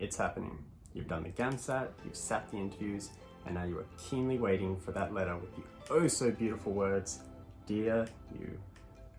It's happening. You've done the GAMSAT, you've sat the interviews, and now you are keenly waiting for that letter with the oh so beautiful words, "Dear you,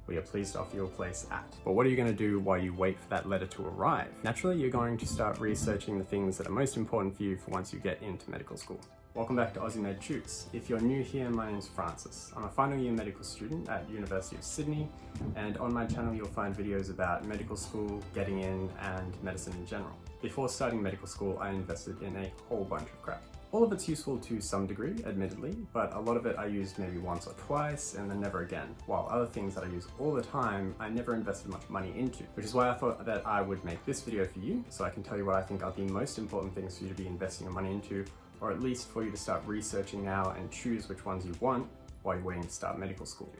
we are pleased to offer you a place at." But what are you going to do while you wait for that letter to arrive? Naturally, you're going to start researching the things that are most important for you for once you get into medical school. Welcome back to Aussie Med Toots. If you're new here, my name's Francis. I'm a final year medical student at University of Sydney, and on my channel you'll find videos about medical school, getting in, and medicine in general. Before starting medical school, I invested in a whole bunch of crap. All of it's useful to some degree, admittedly, but a lot of it I used maybe once or twice and then never again, while other things that I use all the time, I never invested much money into, which is why I thought that I would make this video for you, so I can tell you what I think are the most important things for you to be investing your money into, or at least for you to start researching now and choose which ones you want while you're waiting to start medical school.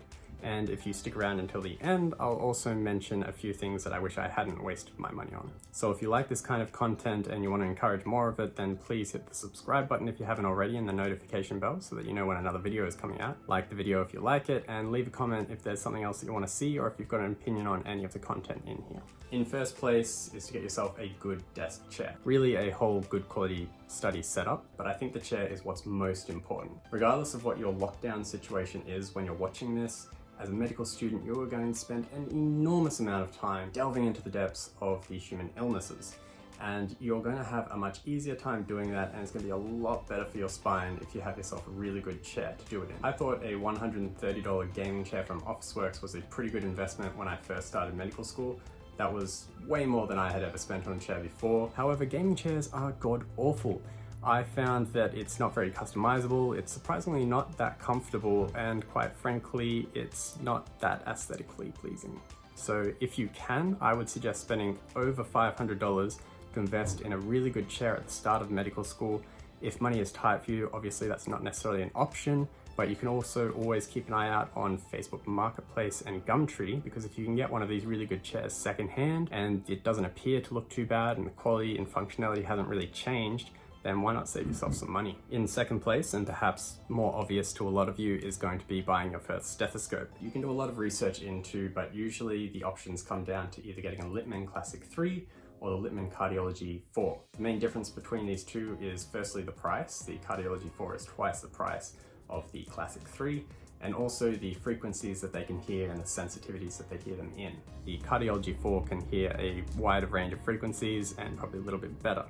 And if you stick around until the end, I'll also mention a few things that I wish I hadn't wasted my money on. So if you like this kind of content and you want to encourage more of it, then please hit the subscribe button if you haven't already and the notification bell so that you know when another video is coming out. Like the video if you like it, and leave a comment if there's something else that you want to see or if you've got an opinion on any of the content in here. In first place is to get yourself a good desk chair. Really a whole good quality study setup, but I think the chair is what's most important. Regardless of what your lockdown situation is when you're watching this, as a medical student, you are going to spend an enormous amount of time delving into the depths of the human illnesses. And you're going to have a much easier time doing that, and it's going to be a lot better for your spine if you have yourself a really good chair to do it in. I thought a $130 gaming chair from Officeworks was a pretty good investment when I first started medical school. That was way more than I had ever spent on a chair before. However, gaming chairs are god awful. I found that it's not very customizable, it's surprisingly not that comfortable, and quite frankly, it's not that aesthetically pleasing. So if you can, I would suggest spending over $500 to invest in a really good chair at the start of medical school. If money is tight for you, obviously that's not necessarily an option, but you can also always keep an eye out on Facebook Marketplace and Gumtree, because if you can get one of these really good chairs secondhand and it doesn't appear to look too bad and the quality and functionality hasn't really changed, then why not save yourself some money? In second place, and perhaps more obvious to a lot of you, is going to be buying your first stethoscope. You can do a lot of research into, but usually the options come down to either getting a Littmann Classic 3 or the Littmann Cardiology 4. The main difference between these two is firstly the price. The Cardiology 4 is twice the price of the Classic 3, and also the frequencies that they can hear and the sensitivities that they hear them in. The Cardiology 4 can hear a wider range of frequencies and probably a little bit better.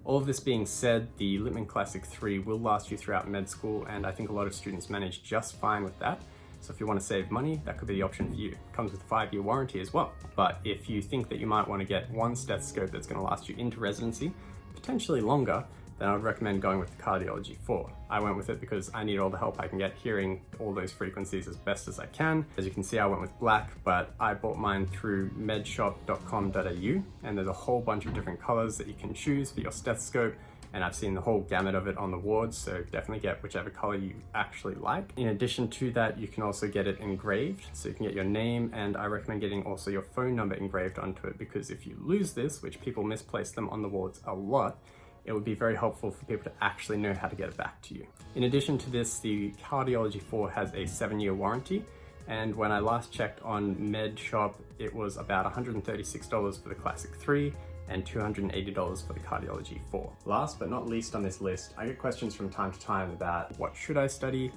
All of this being said, the Littmann Classic 3 will last you throughout med school, and I think a lot of students manage just fine with that. So if you want to save money, that could be the option for you. It comes with a 5-year warranty as well. But if you think that you might want to get one stethoscope that's going to last you into residency, potentially longer, then I would recommend going with the Cardiology 4. I went with it because I need all the help I can get hearing all those frequencies as best as I can. As you can see, I went with black, but I bought mine through medshop.com.au, and there's a whole bunch of different colors that you can choose for your stethoscope, and I've seen the whole gamut of it on the wards, so definitely get whichever color you actually like. In addition to that, you can also get it engraved, so you can get your name, and I recommend getting also your phone number engraved onto it, because if you lose this, which people misplace them on the wards a lot, it would be very helpful for people to actually know how to get it back to you. In addition to this, the Cardiology 4 has a 7-year warranty, and when I last checked on MedShop, it was about $136 for the Classic 3 and $280 for the Cardiology 4. Last but not least on this list, I get questions from time to time about what should I study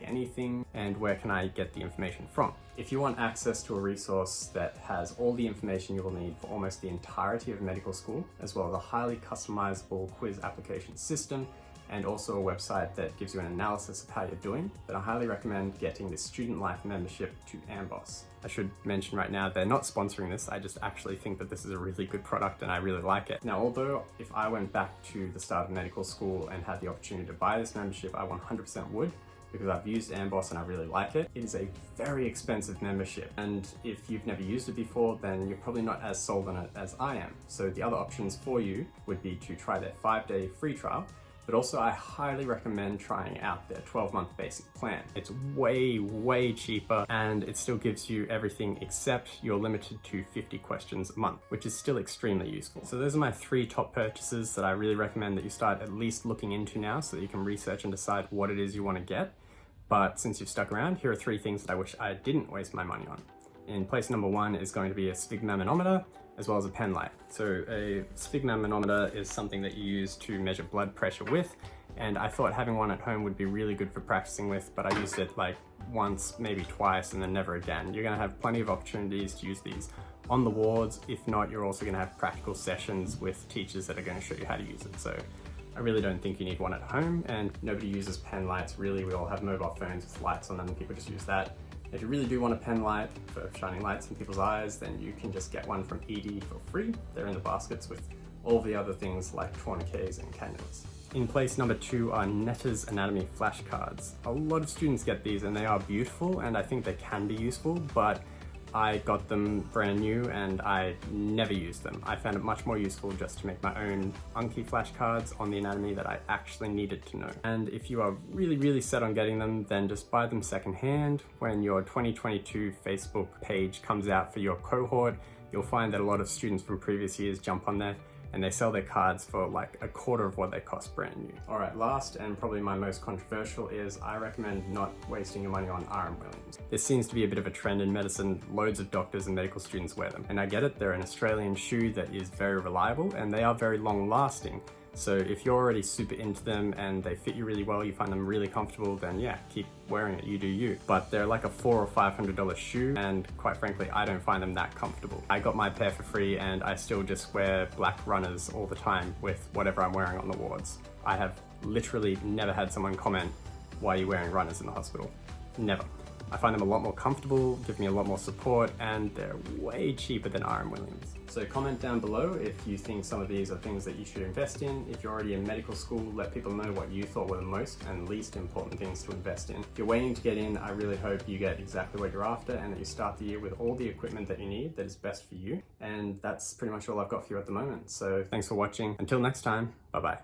anything, and where can I get the information from? If you want access to a resource that has all the information you will need for almost the entirety of medical school, as well as a highly customizable quiz application system, and also a website that gives you an analysis of how you're doing, then I highly recommend getting the Student Life membership to AMBOSS. I should mention right now, they're not sponsoring this, I just actually think that this is a really good product and I really like it. Now, although if I went back to the start of medical school and had the opportunity to buy this membership, I 100% would, because I've used AMBOSS and I really like it. It is a very expensive membership, and if you've never used it before, then you're probably not as sold on it as I am. So the other options for you would be to try their 5-day free trial, but also I highly recommend trying out their 12-month basic plan. It's way cheaper, and it still gives you everything except you're limited to 50 questions a month, which is still extremely useful. So those are my 3 top purchases that I really recommend that you start at least looking into now so that you can research and decide what it is you want to get. But since you've stuck around, here are 3 things that I wish I didn't waste my money on. In place number 1 is going to be a sphygmomanometer, as well as a pen light. So a sphygmomanometer is something that you use to measure blood pressure with, and I thought having one at home would be really good for practicing with, but I used it like once, maybe twice, and then never again. You're gonna have plenty of opportunities to use these on the wards. If not, you're also gonna have practical sessions with teachers that are gonna show you how to use it. So I really don't think you need one at home, and nobody uses pen lights really. We all have mobile phones with lights on them, and people just use that. If you really do want a pen light for shining lights in people's eyes, then you can just get one from ED for free. They're in the baskets with all the other things like tourniquets and cannulas. In place number 2 are Netter's Anatomy flashcards. A lot of students get these and they are beautiful, and I think they can be useful, but I got them brand new and I never used them. I found it much more useful just to make my own Unky flashcards on the anatomy that I actually needed to know. And if you are really set on getting them, then just buy them secondhand. When your 2022 Facebook page comes out for your cohort, you'll find that a lot of students from previous years jump on there and they sell their cards for like a quarter of what they cost brand new. All right, last and probably my most controversial is I recommend not wasting your money on RM Williams. This seems to be a bit of a trend in medicine. Loads of doctors and medical students wear them. And I get it, they're an Australian shoe that is very reliable and they are very long lasting. So if you're already super into them and they fit you really well, you find them really comfortable, then yeah, keep wearing it, you do you. But they're like a $400 or $500 shoe, and quite frankly, I don't find them that comfortable. I got my pair for free and I still just wear black runners all the time with whatever I'm wearing on the wards. I have literally never had someone comment, "Why are you wearing runners in the hospital?" Never. I find them a lot more comfortable, give me a lot more support, and they're way cheaper than RM Williams. So comment down below if you think some of these are things that you should invest in. If you're already in medical school, let people know what you thought were the most and least important things to invest in. If you're waiting to get in, I really hope you get exactly what you're after and that you start the year with all the equipment that you need that is best for you. And that's pretty much all I've got for you at the moment. So thanks for watching. Until next time, bye-bye.